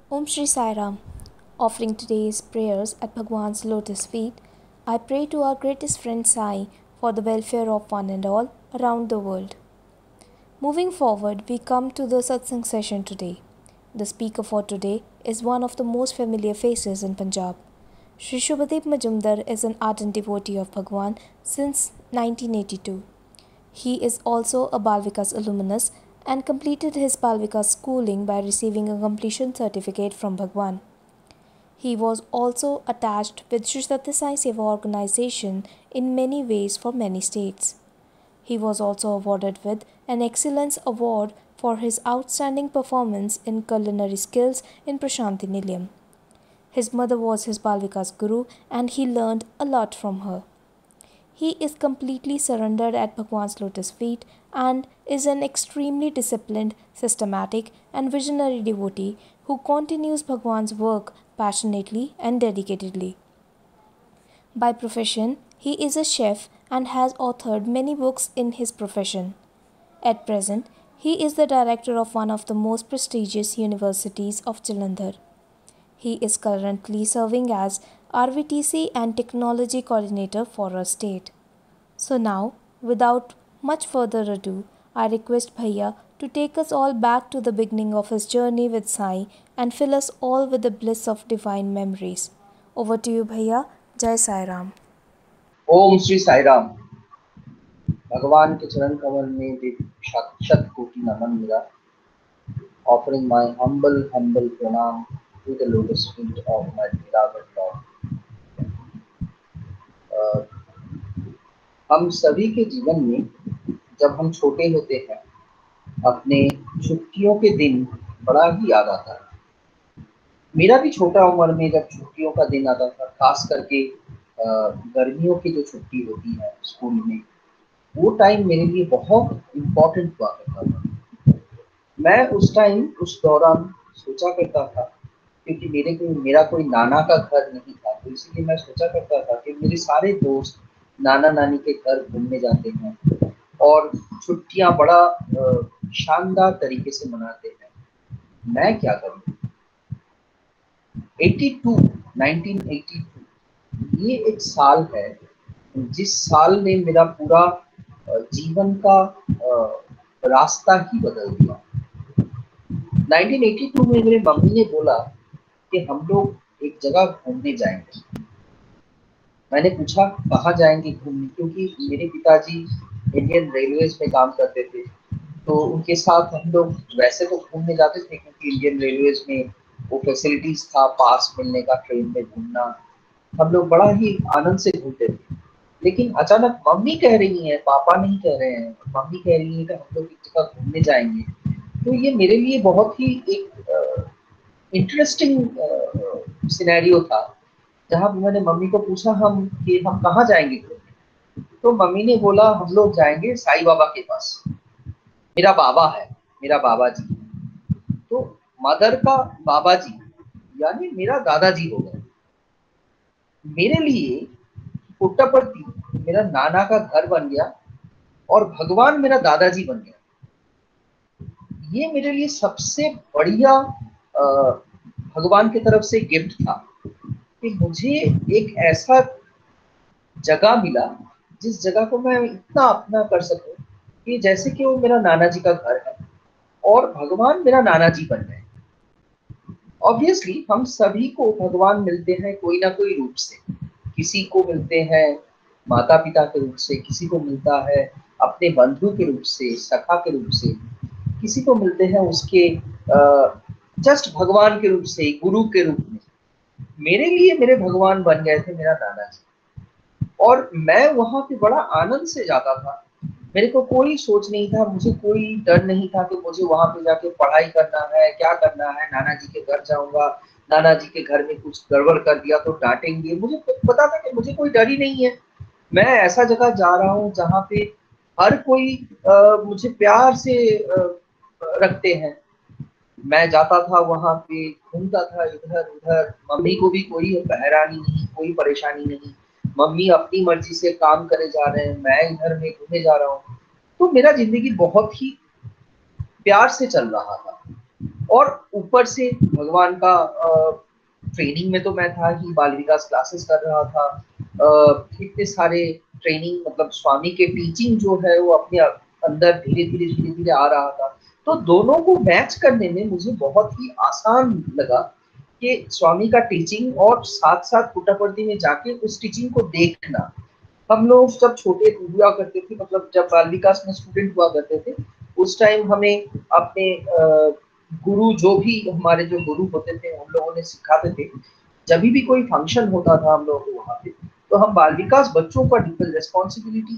Om Shri Sai Ram. Offering today's prayers at Bhagwan's lotus feet, I pray to our greatest friend Sai for the welfare of one and all around the world. Moving forward, we come to the satsang session today. The speaker for today is one of the most familiar faces in Punjab. Shri Shubhadev Majumdar is an ardent devotee of Bhagwan since 1982. He is also a Bal Vikas alumnus and completed his Bal Vikas schooling by receiving a completion certificate from Bhagwan. He was also attached with Shri Satya Sai Seva organization in many ways for many states. He was also awarded with an Excellence Award for his outstanding performance in culinary skills in Prashanti Nilayam. His mother was his Bal Vikas guru and he learned a lot from her. He is completely surrendered at Bhagwan's lotus feet and is an extremely disciplined, systematic, and visionary devotee who continues Bhagwan's work passionately and dedicatedly. By profession, he is a chef and has authored many books in his profession. At present, he is the director of one of the most prestigious universities of Jalandhar. He is currently serving as RVTC and Technology Coordinator for our state. So now, without much further ado, I request Bhaiya to take us all back to the beginning of his journey with Sai and fill us all with the bliss of divine memories. Over to you, Bhaiya. Jai Sai Ram. ओम श्री साई राम। भगवान के चरण कमल में शत शत कोटि नमन मेरा। Offering my humble प्रणाम to the lotus feet of my beloved lord. हम सभी के जीवन में जब हम छोटे होते हैं, अपने छुट्टियों के दिन बड़ा ही याद आता है। मेरा भी छोटा उम्र में जब छुट्टियों का दिन आता था, खास करके गर्मियों की जो छुट्टी होती है स्कूल में, वो टाइम मेरे लिए बहुत इम्पोर्टेंट हुआ करता था। मैं उस दौरान सोचा करता था, क्योंकि मेरा कोई नाना का घर नहीं था, तो इसलिए मैं सोचा करता था कि मेरे सारे दोस्त नाना नानी के घर घूमने जाते हैं और छुट्टियां बड़ा शानदार तरीके से मनाते हैं। मैं क्या करूं? 1982 ये एक साल है जिस साल ने मेरा पूरा जीवन का रास्ता ही बदल दिया। 1982 में मेरे मम्मी ने बोला कि हम लोग एक जगह घूमने जाएंगे। मैंने पूछा कहाँ जाएंगे घूमने, क्योंकि मेरे पिताजी इंडियन रेलवेज में काम करते थे, तो उनके साथ हम लोग वैसे तो घूमने जाते थे, क्योंकि इंडियन रेलवेज में वो फैसिलिटीज था, पास मिलने का, ट्रेन में घूमना, हम लोग बड़ा ही आनंद से घूमते थे। लेकिन अचानक मम्मी कह रही है, पापा नहीं कह रहे हैं, मम्मी कह रही है कि हम लोग एक जगह घूमने जाएंगे। तो ये मेरे लिए बहुत ही एक इंटरेस्टिंग सिनेरियो था, जहाँ मैंने मम्मी को पूछा हम कहाँ जाएंगे घूमने। तो मम्मी ने बोला हम लोग जाएंगे साईं बाबा के पास। मेरा बाबा है, मेरा बाबा जी। तो मदर का बाबा जी यानी मेरा दादाजी हो गए। मेरे लिए पुट्टापर्थी मेरा नाना का घर बन गया और भगवान मेरा दादाजी बन गया। ये मेरे लिए सबसे बढ़िया भगवान की तरफ से गिफ्ट था कि मुझे एक ऐसा जगह मिला जिस जगह को मैं इतना अपना कर सकूं कि जैसे कि वो मेरा नाना जी का घर है और भगवान मेरा नाना जी बन गए। ऑब्वियसली हम सभी को भगवान मिलते हैं कोई ना कोई रूप से। किसी को मिलते हैं माता पिता के रूप से, किसी को मिलता है अपने बंधु के रूप से, सखा के रूप से, किसी को मिलते हैं उसके जस्ट भगवान के रूप से, गुरु के रूप में। मेरे लिए मेरे भगवान बन गए थे मेरा नाना जी, और मैं वहां पे बड़ा आनंद से जाता था। मेरे को कोई सोच नहीं था, मुझे कोई डर नहीं था कि मुझे वहां पे जाके पढ़ाई करना है, क्या करना है। नाना जी के घर जाऊंगा, नाना जी के घर में कुछ गड़बड़ कर दिया तो डांटेंगे। मुझे पता था कि मुझे कोई डर ही नहीं है। मैं ऐसा जगह जा रहा हूँ जहाँ पे हर कोई मुझे प्यार से रखते हैं। मैं जाता था वहां पे, घूमता था इधर उधर, मम्मी को भी कोई हैरानी नहीं, कोई परेशानी नहीं। मम्मी अपनी मर्जी से काम करे जा रहे हैं, मैं इधर में घूमे जा रहा हूँ। तो मेरा जिंदगी बहुत ही प्यार से चल रहा था। और ऊपर से भगवान का ट्रेनिंग में तो मैं था ही, बाल विकास क्लासेस कर रहा था, इतने सारे ट्रेनिंग, मतलब स्वामी के टीचिंग जो है वो अपने अंदर धीरे धीरे आ रहा था। तो दोनों को मैच करने में मुझे बहुत ही आसान लगा कि स्वामी का टीचिंग और साथ साथ पुट्टापर्थी में जाके उस टीचिंग को देखना। हम लोग जब छोटे हुआ करते थे, मतलब जब बाल विकास में स्टूडेंट हुआ करते थे, उस टाइम हमें अपने गुरु, जो भी हमारे जो गुरु होते थे उन लोगों ने सिखाते थे। जब भी कोई फंक्शन होता था हम लोग को वहाँ पे, तो हम बाल विकास बच्चों का रिस्पॉन्सिबिलिटी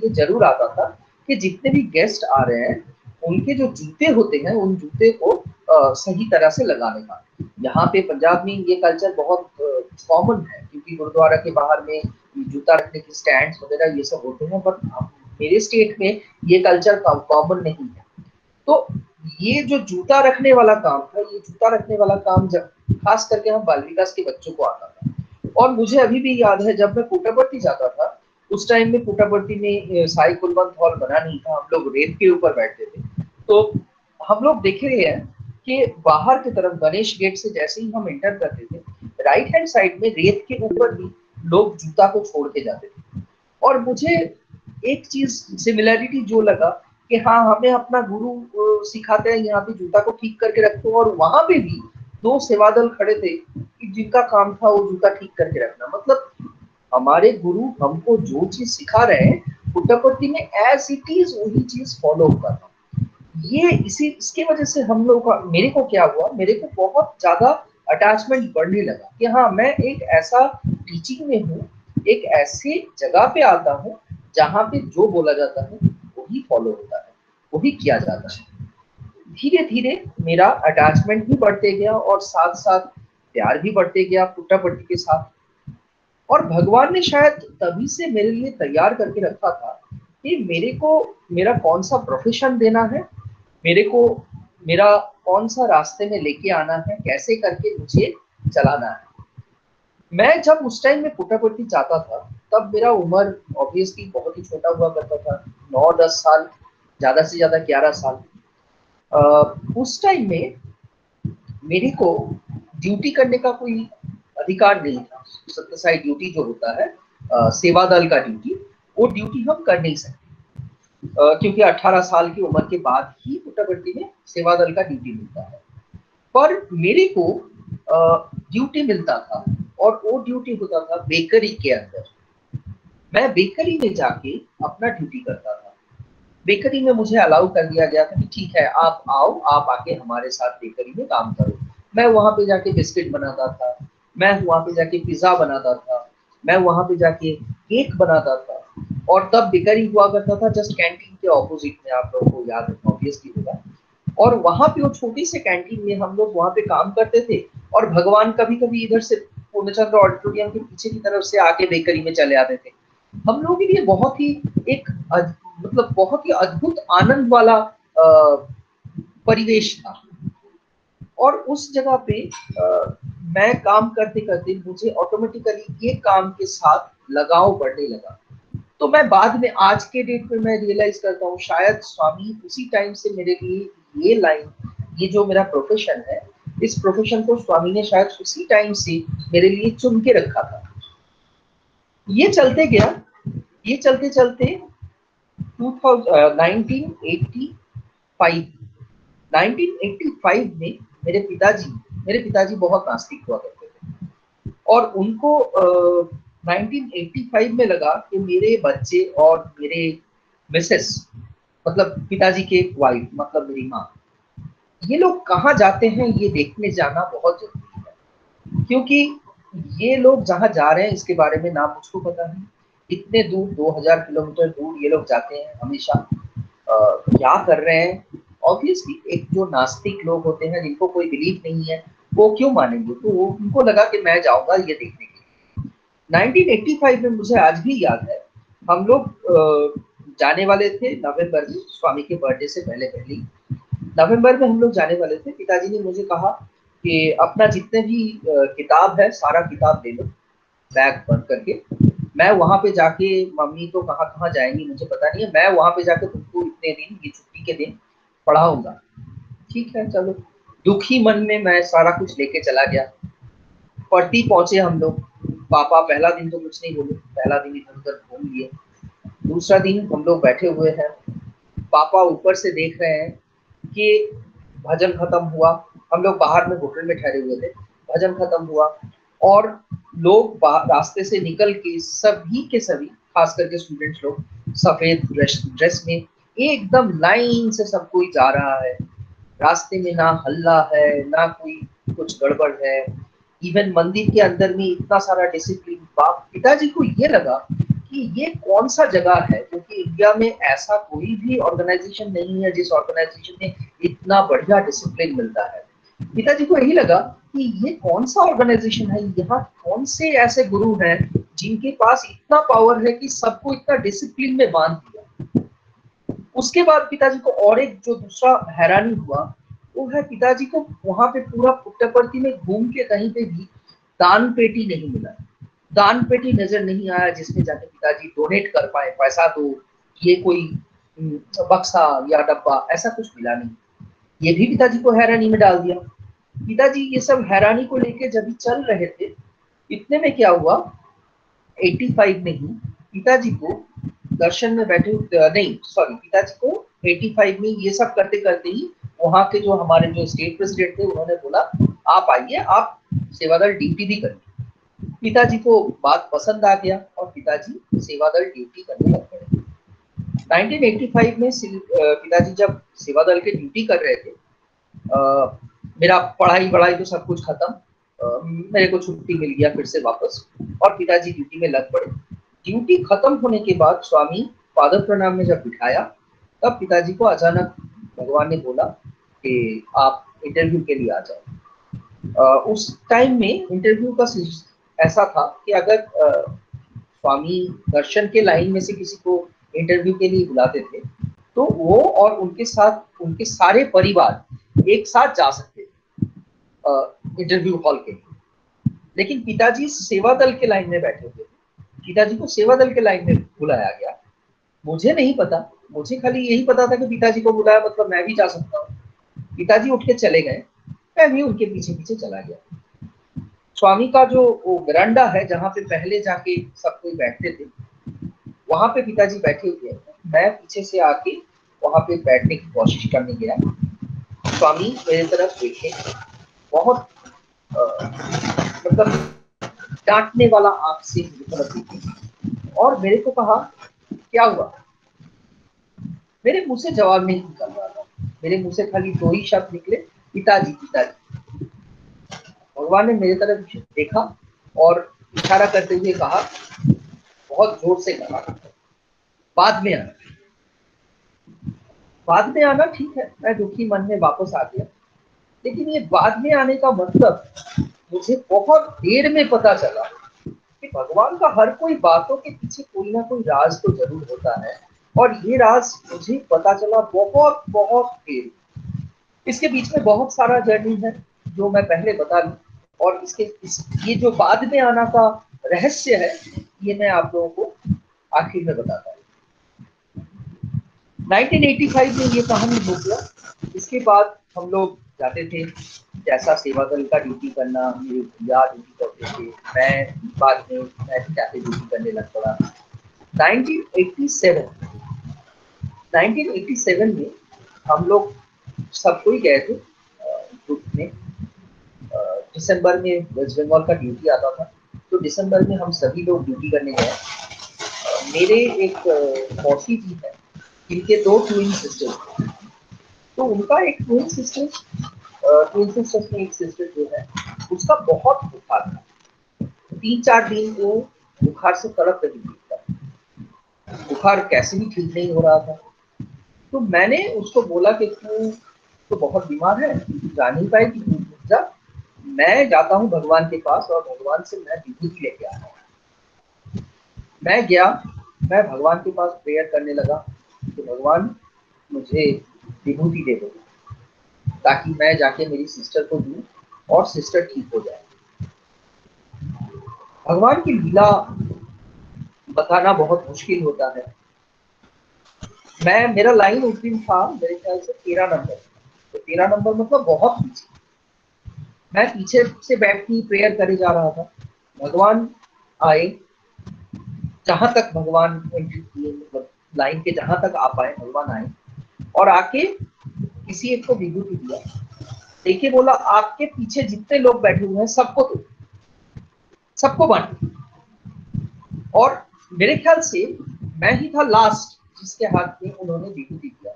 ये जरूर आता था कि जितने भी गेस्ट आ रहे हैं उनके जो जूते होते हैं उन जूते को सही तरह से लगाने का। यहाँ पे पंजाब में ये कल्चर बहुत कॉमन है, क्योंकि गुरुद्वारा के बाहर में जूता रखने की स्टैंड वगैरह ये सब होते हैं, बट मेरे स्टेट में ये कल्चर कॉमन नहीं है। तो ये जो जूता रखने वाला काम था, ये जूता रखने वाला काम जब खास करके हम बाल विकास के बच्चों को आता था। और मुझे अभी भी याद है जब मैं पुट्टापर्थी जाता था, उस टाइम में पुट्टापर्थी में साई कुलवंत हॉल बना नहीं था, हम लोग रेत के ऊपर बैठते थे। तो हम लोग देख रहे हैं कि बाहर की तरफ गणेश गेट से जैसे ही हम एंटर करते थे, राइट हैंड साइड में रेत के ऊपर भी लोग जूता को छोड़ के जाते थे। और मुझे एक चीज सिमिलैरिटी जो लगा कि हाँ, हमें अपना गुरु सिखाते हैं यहाँ पे जूता को ठीक करके रखो, और वहां पे भी दो सेवा दल खड़े थे कि जिनका काम था वो जूता ठीक करके रखना। मतलब हमारे गुरु हमको जो चीज सिखा रहे हैं, पुट्टापर्थी में एज इट इज वही चीज फॉलो करना। ये इसी इसके वजह से हम लोग का, मेरे को क्या हुआ, मेरे को बहुत ज्यादा अटैचमेंट बढ़ने लगा कि हाँ, मैं एक ऐसा टीचिंग में हूँ, एक ऐसी जगह पे आता हूँ जहाँ पे जो बोला जाता है वही फॉलो होता है, वही किया जाता है। धीरे धीरे मेरा अटैचमेंट भी बढ़ते गया और साथ साथ प्यार भी बढ़ते गया पुट्टापर्थी के साथ। और भगवान ने शायद तभी से मेरे लिए तैयार करके रखा था कि मेरे को मेरा कौन सा प्रोफेशन देना है, मेरे को मेरा कौन सा रास्ते में लेके आना है, कैसे करके मुझे चलाना है। मैं जब उस टाइम में पुट्टापर्थी जाता था, तब मेरा उम्र ऑब्वियसली बहुत ही छोटा हुआ करता था, 9-10 साल, ज्यादा से ज्यादा 11 साल। उस टाइम में मेरे को ड्यूटी करने का कोई अधिकार नहीं था। सत्यसाई ड्यूटी जो होता है, सेवा दल का ड्यूटी, वो ड्यूटी हम कर नहीं सकते, क्योंकि 18 साल की उम्र के बाद ही पुट्टापर्थी में सेवा दल का ड्यूटी मिलता है। पर मेरे को ड्यूटी मिलता था, और वो ड्यूटी होता था बेकरी के अंदर। मैं बेकरी में जाके अपना ड्यूटी करता था। बेकरी में मुझे अलाउ कर दिया गया था कि ठीक है, आप आओ, आप आके हमारे साथ बेकरी में काम करो। मैं वहां पे जाके बिस्किट बनाता था, मैं वहां पे जाके पिज्जा बनाता था, मैं वहां पे जाके केक बनाता था। और तब बेकरी हुआ करता था जस्ट कैंटीन के ऑपोजिट में, आप लोगों को याद ऑब्वियसली होगा। और वहां पे वो छोटी से कैंटीन में हम लोग वहां पे काम करते थे, और भगवान कभी कभी इधर से पूर्णचंद्र ऑडिटोरियम के पीछे की तरफ से आके बेकरी में चले आते थे। हम लोगों के लिए बहुत ही एक मतलब बहुत ही अद्भुत आनंद वाला परिवेश था। और उस जगह पे मैं काम करते करते मुझे ऑटोमेटिकली ये काम के साथ लगाव बढ़ने लगा। तो मैं बाद में, आज के डेट में मैं रियलाइज करता हूँ, शायद स्वामी उसी टाइम से मेरे लिए ये लाइन, ये जो मेरा प्रोफेशन है, इस प्रोफेशन को स्वामी ने शायद उसी टाइम से मेरे लिए चुन के रखा था। ये चलते गया, ये चलते चलते 1985 में मेरे पिताजी बहुत नास्तिक हुआ करते थे। और उनको 1985 में लगा कि मेरे बच्चे और मेरे मिसेस, मतलब पिताजी के वाइफ, मतलब मेरी माँ, ये लोग कहाँ जाते हैं ये देखने जाना बहुत जरूरी है। क्योंकि ये लोग जहाँ जा रहे हैं इसके बारे में ना मुझको पता है। इतने दूर, 2000 किलोमीटर दूर ये लोग जाते हैं हमेशा, क्या कर रहे हैं। ऑब्वियसली एक जो नास्तिक लोग होते हैं, जिनको कोई बिलीफ नहीं है, वो क्यों मानेंगे। तो वो, उनको लगा कि मैं जाऊंगा ये देखने के लिए। 1985 में मुझे आज भी याद है, हम लोग जाने वाले थे नवंबर में, स्वामी के बर्थडे से पहले पहले नवंबर में हम लोग जाने वाले थे। पिताजी ने मुझे कहा कि अपना जितने भी किताब है सारा किताब ले लो, बैग बंद करके। मैं वहां पे जाके, मम्मी तो कहाँ कहाँ जाएंगी मुझे पता नहीं है, मैं वहां पे जाके तुमको इतने दिन, ये छुट्टी के दिन पढ़ाऊंगा। ठीक है चलो। दुखी मन में मैं सारा कुछ लेके चला गया। पड़ती पहुंचे हम लोग। पापा पहला दिन तो कुछ नहीं बोले, पहला दिन इधर उधर घूम लिए। दूसरा दिन हम लोग बैठे हुए हैं, पापा ऊपर से देख रहे हैं कि भजन खत्म हुआ। हम लोग बाहर में होटल में ठहरे हुए थे, भजन खत्म हुआ और लोग रास्ते से निकल के सभी के सभी, खास करके स्टूडेंट्स लोग, सफेद ड्रेस में एकदम लाइन से सब कोई जा रहा है। रास्ते में ना हल्ला है ना कोई कुछ गड़बड़ है। इवन मंदिर के अंदर में इतना सारा डिसिप्लिन। बाप पिताजी को ये लगा कि ये कौन सा जगह है, क्योंकि इंडिया में ऐसा कोई भी ऑर्गेनाइजेशन नहीं है जिस ऑर्गेनाइजेशन में इतना बढ़िया डिसिप्लिन मिलता है। पिताजी को यही लगा कि ये कौन सा ऑर्गेनाइजेशन है, यहाँ कौन से ऐसे गुरु हैं जिनके पास इतना पावर है कि सबको इतना डिसिप्लिन में बांध दिया। उसके बाद पिताजी को और एक जो दूसरा हैरानी हुआ वो है, पिताजी को वहां पे पूरा पुट्टपर्थी में घूम के कहीं पे भी दान पेटी नहीं मिला। दान पेटी नजर नहीं आया जिसमें जाके पिताजी डोनेट कर पाए, पैसा दो, ये कोई बक्सा या डब्बा, ऐसा कुछ मिला नहीं। ये भी पिताजी को हैरानी में डाल दिया। पिताजी ये सब हैरानी को लेके जब चल रहे थे, इतने में क्या हुआ, 85 में ही पिताजी को दर्शन में बैठे, नहीं सॉरी, पिताजी को 85 में ये सब करते करते ही वहां के जो हमारे जो स्टेट प्रेसिडेंट थे उन्होंने बोला आप आइए, आप सेवादल ड्यूटी भी करिए। पिताजी को बात पसंद आ गया और पिताजी सेवादल ड्यूटी करने लग गए। 1985 में पिताजी जब सेवादल के ड्यूटी कर रहे थे, मेरा पढ़ाई वढ़ाई तो सब कुछ खत्म, मेरे को छुट्टी मिल गया फिर से वापस और पिताजी ड्यूटी में लग पड़े। ड्यूटी खत्म होने के बाद स्वामी पाद प्रणाम में जब बिठाया, तब पिताजी को अचानक भगवान ने बोला कि आप इंटरव्यू के लिए आ जाओ। उस टाइम में इंटरव्यू का ऐसा था कि अगर स्वामी दर्शन के लाइन में से किसी को इंटरव्यू के लिए बुलाते थे तो वो और उनके साथ उनके सारे परिवार एक साथ जा सकते थे इंटरव्यू हॉल के लिए। लेकिन पिताजी सेवा दल के लाइन में बैठे हुए थे, पिताजी को सेवा दल के लाइन में बुलाया गया। मुझे नहीं पता, मुझे खाली यही पता था कि पिताजी को बुलाया मतलब मैं भी जा सकता हूँ। पिताजी उठ के चले गए, मैं भी उनके पीछे पीछे चला गया। स्वामी का जो वो वरांडा है जहाँ पे पहले जाके सब कोई बैठते थे, वहां पे पिताजी बैठे हुए थे। मैं पीछे से आके वहां पे बैठने की कोशिश करने गया। स्वामी मेरे तरफ देखे, बहुत मतलब डांटने वाला आंख से मेरी तरफ देखे और मेरे को कहा क्या हुआ। मेरे मुंह से जवाब नहीं निकल रहा था, मेरे मुंह से खाली दो ही शब्द निकले, पिताजी पिताजी। भगवान ने मेरे तरफ देखा और इशारा करते हुए कहा, बहुत जोर से कहा, बाद में आना। बाद में आना ठीक है, मैं दुखी मन में वापस आ गया। लेकिन ये बाद में आने का मतलब मुझे बहुत देर में पता चला कि भगवान का हर कोई बातों के पीछे कोई ना कोई राज तो जरूर होता है और ये राज मुझे पता चला बहुत बहुत देर। इसके बीच में बहुत सारा जर्नी है जो मैं पहले बता लूं और ये जो बाद में आना का रहस्य है ये मैं आप लोगों को आखिर में बताता हूँ। 1985 में ये कहानी हो गया। इसके बाद हम लोग जाते थे, जैसा सेवा दल का ड्यूटी करना, मेरे भैया ड्यूटी करते थे, मैं बाद में मैं जाके ड्यूटी करने लग पड़ा। 1987 में हम लोग सब कोई गए थे ग्रुप में। दिसंबर में वेस्ट बंगाल का ड्यूटी आता था, तो दिसंबर में हम सभी लोग ड्यूटी करने गए। मेरे एक मौसी जी है जिनके दो ट्विन सिस्टर्स, तो उनका एक ट्विन सिस्टर्स में एक सिस्टर जो है उसका बहुत बुखार था। 3-4 दिन वो बुखार से तड़प रही थी, बुखार कैसे भी ठीक नहीं हो रहा था। तो मैंने उसको बोला कि तू तो बहुत बीमार है, जा नहीं पाएगी, तू जा, मैं जाता हूँ भगवान के पास और भगवान से मैं विभूति लेके आ रहा हूँ। मैं गया, मैं भगवान के पास प्रेयर करने लगा कि भगवान मुझे विभूति दे दो ताकि मैं जाके मेरी सिस्टर को दूं और सिस्टर ठीक हो जाए। भगवान की लीला बताना बहुत मुश्किल होता है। मेरा लाइन उस दिन था मेरे ख्याल से 13 नंबर, तो 13 नंबर मतलब बहुत पीछे। मैं पीछे से बैठ के प्रेयर करे जा रहा था। भगवान आए, जहां तक भगवान एंट्री किए, मतलब लाइन के जहां तक आ पाए भगवान आए और आके किसी एक को विभूति दिया, देखिए बोला आपके पीछे जितने लोग बैठे हुए हैं सबको दो, सबको बांटो। और मेरे ख्याल से मैं ही था लास्ट जिसके हाथ में उन्होंने विभूति दिया।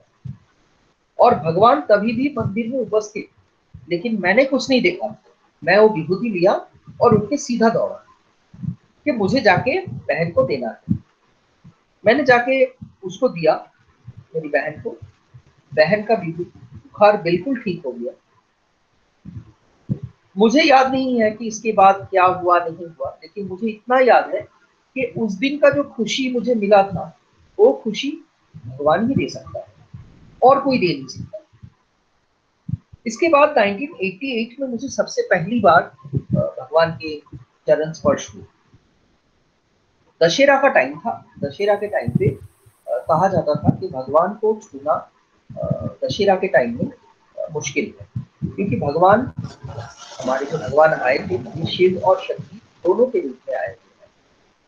और भगवान तभी भी मंदिर में उपस्थित, लेकिन मैंने कुछ नहीं देखा। मैं वो विभूति लिया और उठ के सीधा दौड़ा कि मुझे जाके बहन को देना है। मैंने जाके उसको दिया, मेरी बहन को। बहन का बुखार बिल्कुल ठीक हो गया। मुझे याद नहीं है कि इसके बाद क्या हुआ नहीं हुआ, लेकिन मुझे इतना याद है कि उस दिन का जो खुशी मुझे मिला था, वो खुशी भगवान ही दे सकता है और कोई दे नहीं सकता। इसके बाद 1988 में मुझे सबसे पहली बार भगवान के चरण स्पर्श हुए। दशहरा का टाइम था। दशहरा के टाइम पे कहा जाता था कि भगवान को छूना दशहरा के टाइम में मुश्किल है, क्योंकि भगवान, हमारे जो भगवान आए थे, ये शिव और शक्ति दोनों के रूप में आए थे।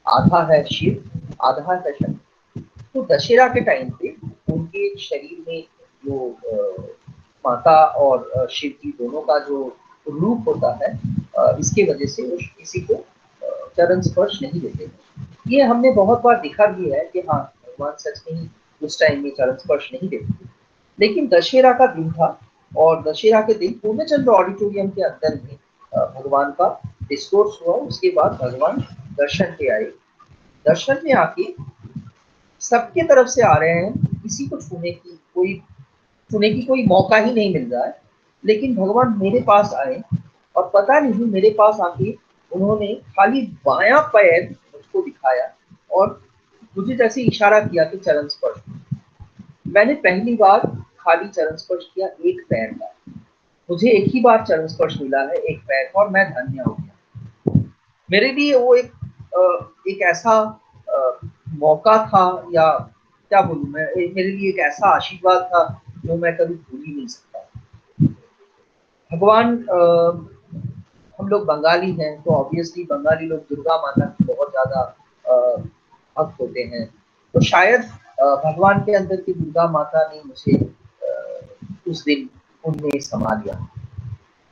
आधा है शिव, आधा है शक्ति। तो दशहरा के टाइम पे उनके शरीर में जो माता और शिव जी दोनों का जो रूप होता है, इसके वजह से वो किसी को चरण स्पर्श नहीं देते। ये हमने बहुत बार देखा भी है कि हाँ, भगवान सच में ही उस टाइम में चरण स्पर्श नहीं देते थे। लेकिन दशहरा का दिन था और दशहरा के दिन पूर्णचंद्र ऑडिटोरियम के अंदर में भगवान का डिस्कोर्स हुआ। उसके बाद भगवान दर्शन पे आए। दर्शन में आके सबके तरफ से आ रहे हैं, किसी को छूने की कोई मौका ही नहीं मिल रहा है, लेकिन भगवान मेरे पास आए और पता नहीं मेरे पास आके उन्होंने खाली बायां पैर मुझको दिखाया और मुझे जैसे इशारा किया कि चरण स्पर्श। मैंने पहली बार खाली चरण स्पर्श किया एक पैर का। मुझे एक ही बार चरण स्पर्श मिला है, एक पैर का, और मैं धन्य हो गया। मेरे लिए वो एक ऐसा मौका था, या क्या बोलूं मैं, मेरे लिए एक ऐसा आशीर्वाद था जो मैं कभी भूल ही नहीं सकता। भगवान, हम लोग बंगाली हैं तो ऑब्वियसली बंगाली लोग दुर्गा माता की बहुत ज्यादा भक्त होते हैं। तो शायद भगवान के अंदर की दुर्गा माता ने मुझे उस दिन उनमें समा लिया।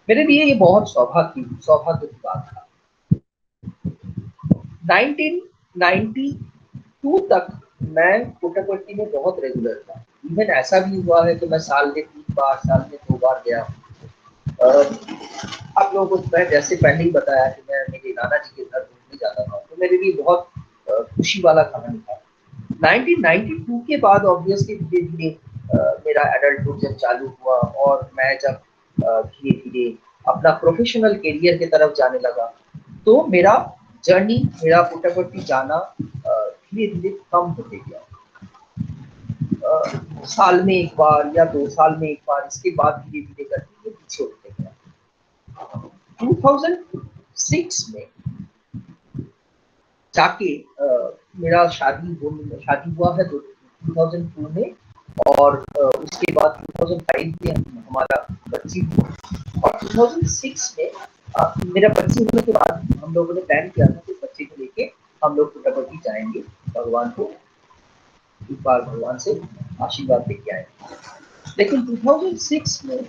मेरे लिए ये बहुत सौभाग्य की बात था। 1992 तक मैं पुट्टपर्ती में बहुत रेगुलर था। इवन ऐसा भी हुआ है कि मैं साल में 3 बार, साल में 2 बार गया। आप लोगों को मैं जैसे पहले ही बताया कि मैं मेरे नाना जी के घर घूमने जाता था, तो मेरे लिए बहुत खुशी वाला कहानी था। 1992 के बाद ऑब्वियसली धीरे धीरे मेरा एडल्टहुड जब चालू हुआ और मैं जब धीरे धीरे अपना प्रोफेशनल करियर की तरफ जाने लगा, तो मेरा जर्नी, मेरा पुट्टपर्ती जाना धीरे धीरे कम होते गया। साल में एक बार या 2 साल में एक बार, इसके बाद धीरे धीरे करके ये पीछे होते गया। 2006 में जाके मेरा शादी हुआ है 2002 में, और उसके बाद 2005 में हमारा बच्ची हुई। और 2006 में मेरा बच्ची होने के बाद हम लोगों ने प्लान किया था कि बच्चे को लेके हम लोग पुट्टपर्ती जाएंगे, भगवान को एक बार भगवान से आशीर्वाद लेके आएंगे। लेकिन 2006 में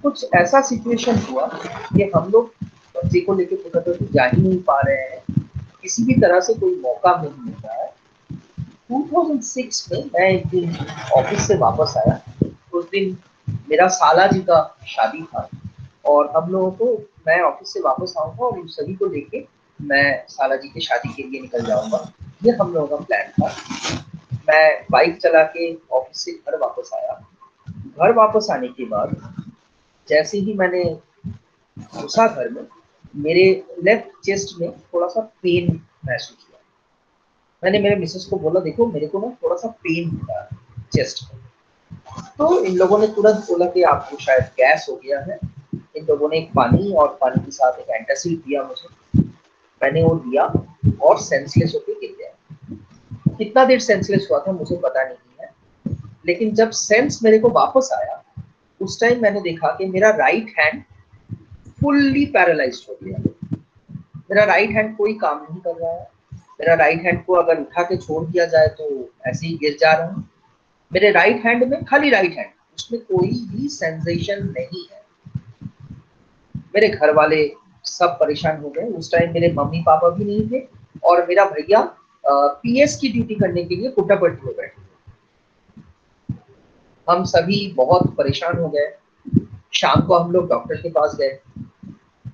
कुछ ऐसा सिचुएशन हुआ कि हम लोग बच्चे को लेके पुट्टपर्ती जा ही नहीं पा रहे हैं, किसी भी तरह से कोई मौका नहीं मिल रहा है। 2006 में मैं एक दिन ऑफिस से वापस आया। उस दिन मेरा साला जी का शादी था और हम लोगों को, मैं ऑफिस से वापस आऊंगा और उन सभी को लेके मैं साला जी की शादी के लिए निकल जाऊंगा, ये हम लोगों का प्लान था। मैं बाइक चला के ऑफिस से घर वापस आया। घर वापस आने के बाद जैसे ही मैंने घुसा घर में, मेरे लेफ्ट चेस्ट में थोड़ा सा पेन महसूस हुआ। मैंने मेरे मिसेस को बोला, देखो मेरे को ना थोड़ा सा पेन हो रहा है चेस्ट में। तो इन लोगों ने तुरंत बोला कि आपको शायद गैस हो गया है। इन लोगों ने एक पानी और पानी के साथ एक एंटासिड दिया मुझे। मैंने वो दिया और सेंसलेस होकर गिर गया। कितना देर सेंसलेस हुआ था मुझे पता नहीं है, लेकिन जब सेंस मेरे को वापस आया उस टाइम मैंने देखा कि मेरा राइट हैंड फुल्ली पैरालाइज्ड हो गया। मेरा राइट हैंड कोई काम नहीं कर रहा है। मेरा राइट हैंड को अगर उठा के छोड़ दिया जाए तो ऐसे ही गिर जा रहा हूँ। मेरे राइट हैंड में, खाली राइट हैंड, उसमें कोई भी सेंसेशन नहीं है। मेरे घर वाले सब परेशान हो गए। उस टाइम मेरे मम्मी पापा भी नहीं थे और मेरा भैया पीएस की ड्यूटी करने के लिए पुट्टापट्टी में बैठे। हम सभी बहुत परेशान हो गए। शाम को हम लोग डॉक्टर के पास गए।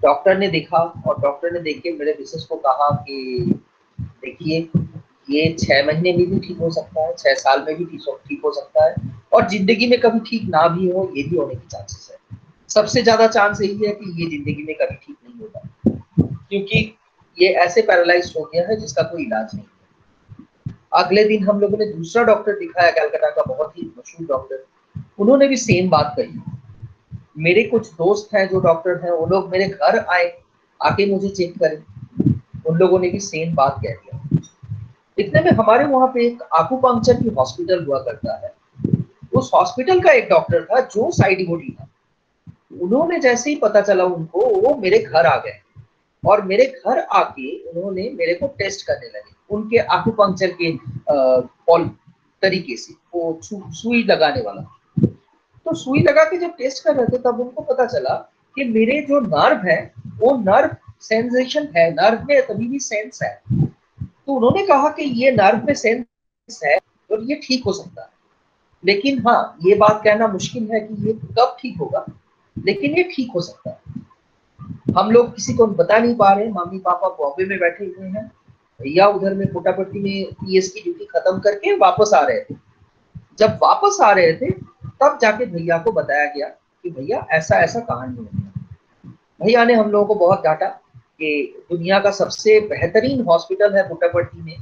डॉक्टर ने देखा और डॉक्टर ने देख के मेरे मिसेस को कहा कि देखिए, ये 6 महीने में भी ठीक हो सकता है, 6 साल में भी ठीक हो सकता है, और जिंदगी में कभी ठीक ना भी हो, ये भी होने की चांसेस है। सबसे ज्यादा चांस यही है कि ये जिंदगी में कभी ठीक नहीं होगा, क्योंकि ये ऐसे पैरालाइज हो गया है जिसका कोई इलाज नहीं है। अगले दिन हम लोगों ने दूसरा डॉक्टर दिखाया, कलकत्ता का बहुत ही मशहूर डॉक्टर। उन्होंने भी सेम बात कही। मेरे कुछ दोस्त हैं जो डॉक्टर हैं, वो लोग मेरे घर आए, आके मुझे चेक करें, उन लोगों ने भी सेम बात कह दिया। इतने में हमारे वहां पे एक आकुपंक्चर की हॉस्पिटल हुआ करता है। उस हॉस्पिटल का एक डॉक्टर था जो साइड डिवोटी था। उन्होंने जैसे ही पता चला उनको, वो मेरे घर आ गए और मेरे घर आके उन्होंने मेरे को टेस्ट करने लगे उनके आकुपंक्चर के तरीके से, वो सुई लगाने वाला। तो सुई लगा के जब टेस्ट कर रहे थे तब उनको पता चला कि मेरे जो नर्व है वो नर्व सेंसेशन है, नर्व में तभी भी सेंस है। तो उन्होंने कहा कि ये नर्व में सेंस है और ये ठीक हो सकता है। लेकिन हाँ, ये बात कहना मुश्किल है कि ये कब ठीक होगा, लेकिन ये ठीक हो सकता है। हम लोग किसी को बता नहीं पा रहे। मम्मी पापा बॉम्बे में बैठे हुए हैं, भैया उधर में पुट्टापट्टी में पीएस की ड्यूटी खत्म करके वापस आ रहे थे। जब वापस आ रहे थे तब जाके भैया को बताया गया कि भैया ऐसा ऐसा कहानी है। भैया ने हम लोगों को बहुत डांटा कि दुनिया का सबसे बेहतरीन हॉस्पिटल है पुट्टापट्टी में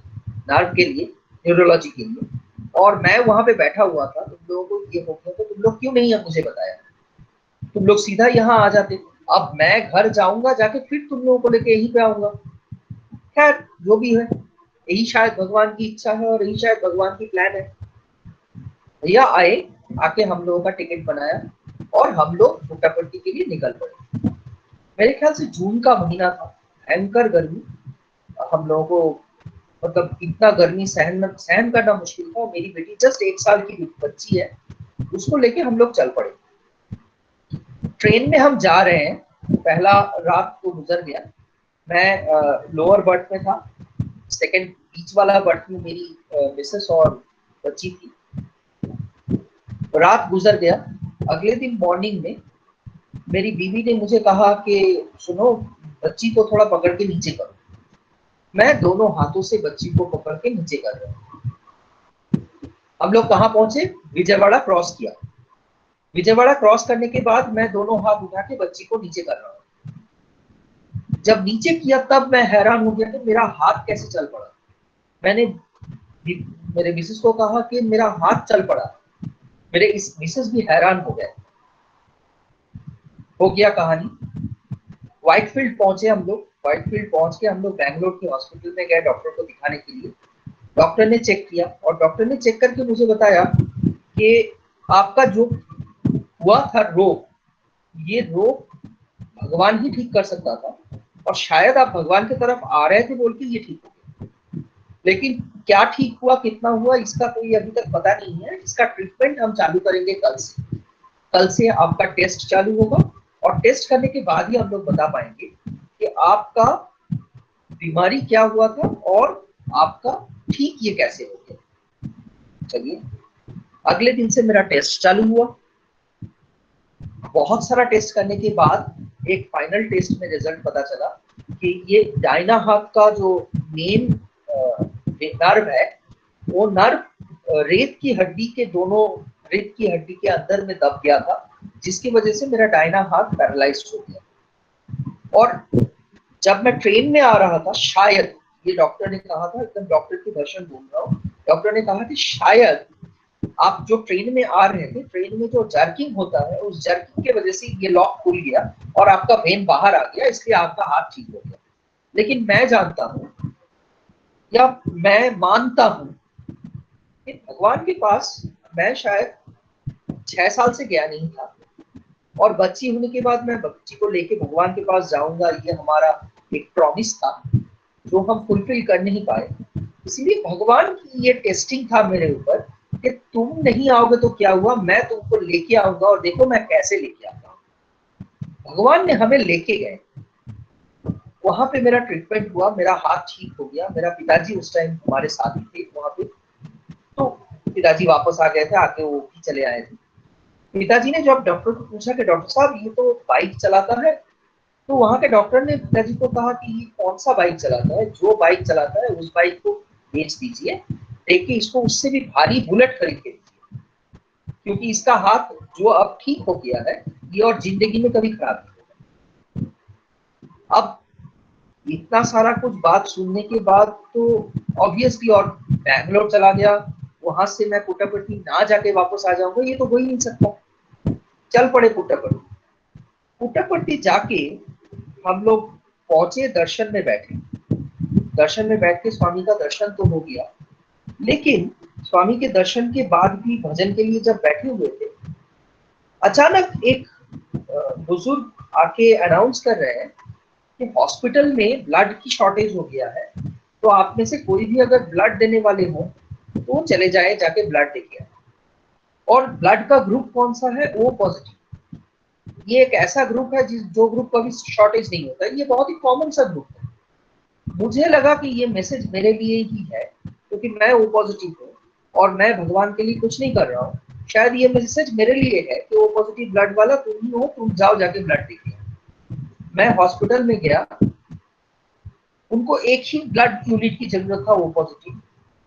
नर्व के लिए, न्यूरोलॉजी के लिए, और मैं वहां पे बैठा हुआ था। तुम लोगों को ये हो गया तो तुम लोग क्यों नहीं मुझे बताया? तुम लोग सीधा यहाँ आ जाते। अब मैं घर जाऊंगा, जाके फिर तुम लोगों को लेके यहीं पे आऊंगा। खैर, जो भी है, यही शायद भगवान की इच्छा है और यही शायद भगवान की प्लान है। भैया आए, आके हम लोगों का टिकट बनाया और हम लोग पुट्टापट्टी के लिए निकल पड़े। मेरे ख्याल से जून का महीना था, भयंकर गर्मी। हम लोगों को मतलब इतना गर्मी सहन करना मुश्किल था। मेरी बेटी जस्ट 1 साल की बच्ची है, उसको लेके हम लोग चल पड़े। ट्रेन में हम जा रहे हैं, पहला रात तो गुजर गया। मैं लोअर बर्थ में था, सेकंड बीच वाला बर्थ में मेरी मिसेस और बच्ची थी। रात गुजर गया। अगले दिन मॉर्निंग में मेरी बीवी ने मुझे कहा कि सुनो, बच्ची को थोड़ा पकड़ के नीचे करो। मैं दोनों हाथों से बच्ची को पकड़ के नीचे कर रहा हूँ। हम लोग कहाँ पहुंचे? विजयवाड़ा क्रॉस किया। विजयवाड़ा क्रॉस करने के बाद मैं दोनों हाथ उठा के बच्ची को नीचे कर रहा हूँ। जब नीचे किया तब मैं हैरान हो गया कि मेरा हाथ कैसे चल पड़ा। मैंने मेरे मिसेस को कहा कि मेरा हाथ चल पड़ा। मेरे इस मिसेस भी हैरान हो गए। हो गया कहानी। व्हाइटफील्ड पहुंचे हम लोग। व्हाइटफील्ड पहुंच के हम लोग बैंगलोर के हॉस्पिटल में गए डॉक्टर को दिखाने के लिए। डॉक्टर ने चेक किया और डॉक्टर ने चेक करके मुझे बताया कि आपका जो हुआ था रोग, ये रोग भगवान ही ठीक कर सकता था, और शायद आप भगवान की तरफ आ रहे थे बोल के ये ठीक हो गया। लेकिन क्या ठीक हुआ, कितना हुआ, इसका कोई अभी तक पता नहीं है। इसका ट्रीटमेंट हम चालू करेंगे कल से। कल से आपका टेस्ट चालू होगा और टेस्ट करने के बाद ही हम लोग बता पाएंगे कि आपका बीमारी क्या हुआ था और आपका ठीक ये कैसे हो गया। चलिए, अगले दिन से मेरा टेस्ट चालू हुआ। बहुत सारा टेस्ट करने के बाद एक फाइनल टेस्ट में रिजल्ट पता चला कि ये दाहिना हाथ का जो मेन नर्व है, वो नर्व रेत की हड्डी के अंदर में दब गया था, जिसकी वजह से मेरा दाहिना हाथ पैरालाइज हो गया। और जब मैं ट्रेन में आ रहा था, शायद, ये डॉक्टर ने कहा था, एकदम डॉक्टर की वर्शन बोल रहा हूँ, डॉक्टर ने कहा कि शायद आप जो ट्रेन में आ रहे थे, ट्रेन में जो जर्किंग होता है, उस जर्किंग की वजह से ये लॉक खुल गया और आपका वेन बाहर आ गया, इसलिए आपका हाथ ठीक हो गया। लेकिन मैं जानता हूँ या मैं मानता हूँ कि भगवान के पास मैं शायद 6 साल से गया नहीं था, और बच्ची होने के बाद मैं बच्ची को लेके भगवान के पास जाऊंगा, ये हमारा एक प्रॉमिस था जो हम फुलफिल कर नहीं पाए। इसीलिए भगवान की ये टेस्टिंग था मेरे ऊपर कि तुम नहीं आओगे तो क्या हुआ, मैं तुमको लेके आऊंगा और देखो मैं कैसे लेके आता हूँ। भगवान ने हमें लेके गए, वहां पे मेरा ट्रीटमेंट हुआ, मेरा हाथ ठीक हो गया। मेरा पिताजी उस टाइम हमारे साथ ही थे वहां पे, तो पिताजी वापस आ गए थे, आके वो भी चले आए थे। पिताजी ने जब डॉक्टर को पूछा कि डॉक्टर साहब ये तो बाइक चलाता है, तो वहां के डॉक्टर ने पिताजी को कहा कि ये कौन सा बाइक चलाता है, जो बाइक चलाता है उस बाइक को बेच दीजिए, देखिए इसको उससे भी भारी बुलेट खरीद के दीजिए, क्योंकि इसका हाथ जो अब ठीक हो गया है ये और जिंदगी में कभी खराब नहीं होगा। अब इतना सारा कुछ बात सुनने के बाद तो ऑब्वियसली, और बैंगलोर चला गया, वहां से मैं पुट्टापट्टी ना जाके वापस आ जाऊंगा ये तो हो ही नहीं सकता। चल पड़े पुट्टापट्टी। पुट्टापट्टी जाके हम लोग पहुंचे, दर्शन में बैठे। दर्शन में बैठ के स्वामी का दर्शन तो हो गया, लेकिन स्वामी के दर्शन के बाद भी भजन के लिए जब बैठे हुए थे, अचानक एक बुजुर्ग आके अनाउंस कर रहे हैं कि हॉस्पिटल में ब्लड की शॉर्टेज हो गया है, तो आप में से कोई भी अगर ब्लड देने वाले हो तो चले जाए, जाके ब्लड देके आए। और ब्लड का ग्रुप कौन सा है? O positive. ये एक ऐसा ग्रुप है जो ग्रुप कभी शॉर्टेज नहीं होता, ये बहुत ही कॉमन सा ग्रुप है। मुझे लगा कि ये मैसेज मेरे लिए ही है, क्योंकि मैं ओ पॉजिटिव हूँ और मैं भगवान के लिए कुछ नहीं कर रहा हूँ। शायद ये मैसेज मेरे लिए है कि ओ पॉजिटिव ब्लड वाला तुम ही हो, तुम जाओ जाके ब्लड देके। मैं हॉस्पिटल में गया, उनको एक ही ब्लड यूनिट की जरूरत था, ओ पॉजिटिव।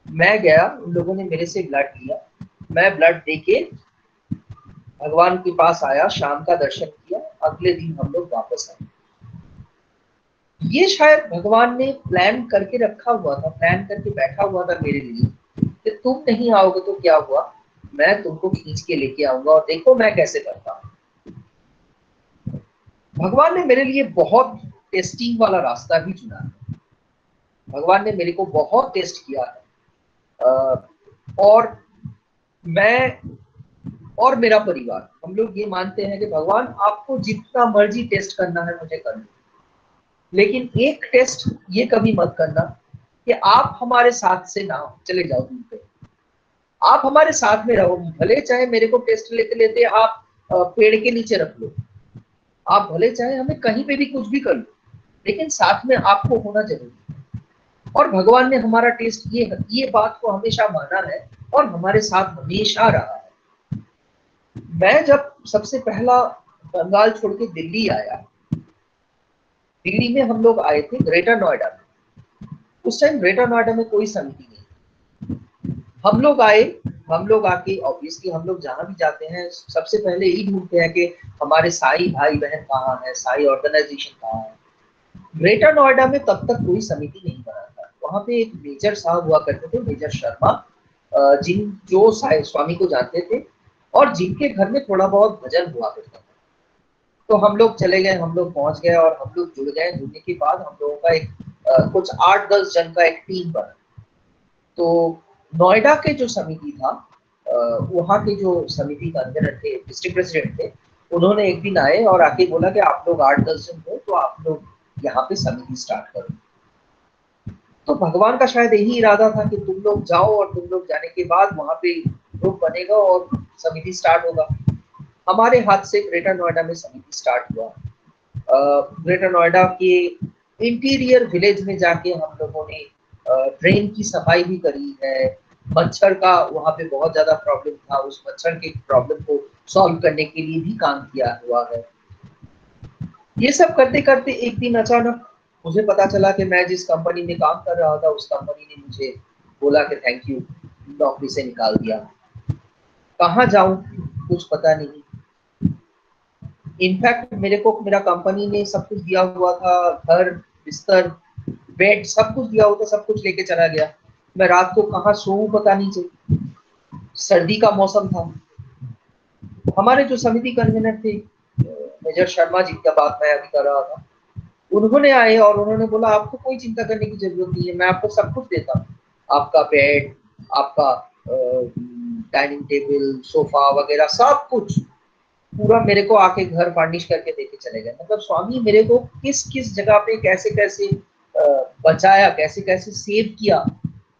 मैं गया, उन लोगों ने मेरे से ब्लड लिया, मैं ब्लड देके भगवान के पास आया, शाम का दर्शन किया, अगले दिन हम लोग वापस आए। ये शायद भगवान ने प्लान करके रखा हुआ था, प्लान करके बैठा हुआ था मेरे लिए कि तुम नहीं आओगे तो क्या हुआ, मैं तुमको खींच के लेके आऊंगा और देखो मैं कैसे करता हूँ। भगवान ने मेरे लिए बहुत टेस्टिंग वाला रास्ता भी चुना है। भगवान ने मेरे को बहुत टेस्ट किया है, और मैं और मेरा परिवार, हम लोग ये मानते हैं कि भगवान आपको जितना मर्जी टेस्ट करना है मुझे कर लो, लेकिन एक टेस्ट ये कभी मत करना कि आप हमारे साथ से ना चले जाओ दूर पे, आप हमारे साथ में रहो। भले चाहे मेरे को टेस्ट लेते लेते आप पेड़ के नीचे रख लो, आप भले चाहे हमें कहीं पे भी कुछ भी कर लो, लेकिन साथ में आपको होना जरूरी है। और भगवान ने हमारा टेस्ट ये बात को हमेशा माना है और हमारे साथ हमेशा रहा है। मैं जब सबसे पहला बंगाल छोड़ के दिल्ली आया, दिल्ली में हम लोग आए थे ग्रेटर नोएडा में। उस टाइम ग्रेटर नोएडा में कोई समिति नहीं। हम लोग आए, हम लोग आके ऑब्वियसली हम लोग जहां भी जाते हैं सबसे पहले यही ढूंढते हैं कि हमारे साई भाई बहन कहाँ है, साई ऑर्गेनाइजेशन कहाँ है। ग्रेटर नोएडा में तब तक कोई समिति नहीं बना था। वहां पे एक मेजर साहब हुआ करते थे, मेजर शर्मा, जो स्वामी को जानते थे और जिनके घर में थोड़ा बहुत भजन हुआ करता था। तो हम लोग चले गए, हम लोग पहुंच गए और हम लोग जुड़ गए। जुड़ने के बाद हम लोगों का एक कुछ 8-10 जन का एक टीम बना। तो नोएडा के जो समिति था, वहाँ के जो समिति का अंदर थे, डिस्ट्रिक्ट प्रेसिडेंट थे, उन्होंने एक दिन आए और आके बोला कि आप लोग 8-10 जन हो तो आप लोग यहाँ पे समिति स्टार्ट करो। तो भगवान का शायद यही इरादा था कि तुम लोग जाओ और तुम लोग जाने के बाद वहां पे ग्रुप बनेगा और समिति स्टार्ट होगा। हमारे हाथ से ग्रेटर नोएडा में समिति स्टार्ट हुआ। ग्रेटर नोएडा के इंटीरियर विलेज में जाके हम लोगों ने ड्रेन की सफाई भी करी है। मच्छर का वहाँ पे बहुत ज्यादा प्रॉब्लम था, उस मच्छर के प्रॉब्लम को सॉल्व करने के लिए भी काम किया हुआ है। ये सब करते करते एक दिन अचानक मुझे पता चला कि मैं जिस कंपनी में काम कर रहा था उस कंपनी ने मुझे बोला कि थैंक यू, नौकरी से निकाल दिया। कहाँ जाऊं कुछ पता नहीं। इनफैक्ट मेरे को मेरा कंपनी ने सब कुछ दिया हुआ था, घर, बिस्तर, बेड, सब कुछ दिया हुआ था, सब कुछ लेके चला गया। मैं रात को कहाँ सोऊं पता नहीं चली। सर्दी का मौसम था। हमारे जो समिति कन्वीनर थे, मेजर शर्मा जी का बात मैं अभी कर रहा था, उन्होंने आए और उन्होंने बोला आपको कोई चिंता करने की जरूरत नहीं है, मैं आपको सब कुछ देता हूँ, आपका बेड, आपका डाइनिंग टेबल, सोफा वगैरह सब कुछ। पूरा मेरे को आके घर फार्निश करके देके चले गए। मतलब स्वामी मेरे को किस किस जगह पे कैसे कैसे बचाया, कैसे कैसे सेव किया,